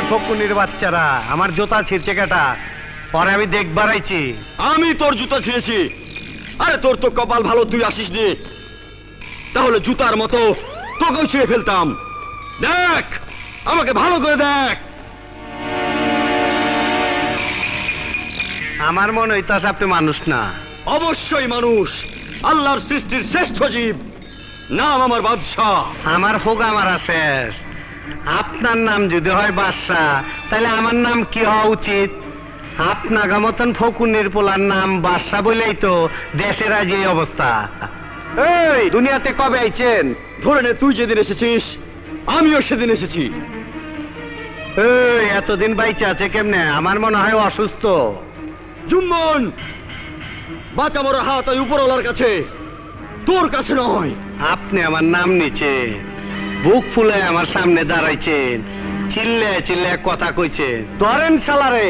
ফকুনির বাচ্চারা আমার জুতা ছিঁড়ছে কেটা, পরে আমি দেখবার আইছি। আমি তোর জুতা ছিঁড়েছি? আরে তোর তো কপাল ভালো, তুই আসিস নি, তাহলে জুতার মতো তোকেও ছিঁড়ে ফেলতাম। দেখ, আমাকে ভালো করে দেখ। আমার মনে হইতাছে আপনি মানুষ না। অবশ্যই মানুষ, আল্লাহর সৃষ্টির শ্রেষ্ঠ জীব, নাম আমার বাদশাহ। আমার হোগা মারা শেষ। আপনার নাম যদি হয় বাদশাহ, তাহলে আমার নাম কি হওয়া উচিত? আপনার মতন ফকুনির পোলার নাম বাদশাহ বলেই তো দেশের আজ এই অবস্থা। এই দুনিয়াতে কবে আইছেন? ধরে নে, তুই যেদিন এসেছিস আমিও সেদিন এসেছি। এই এতদিন বাইচে আছে কেমনে? আমার মনে হয় অসুস্থ। জুম্মন, বাঁচা বড় হাত ওই উপরওয়ালার কাছে, তোর কাছে নয়। আপনি আমার নাম নিচেন, বুক ফুলে আমার সামনে দাঁড়াইছেন, চিল্লে চিল্লে কথা কইছেন। ধরেন শালারে।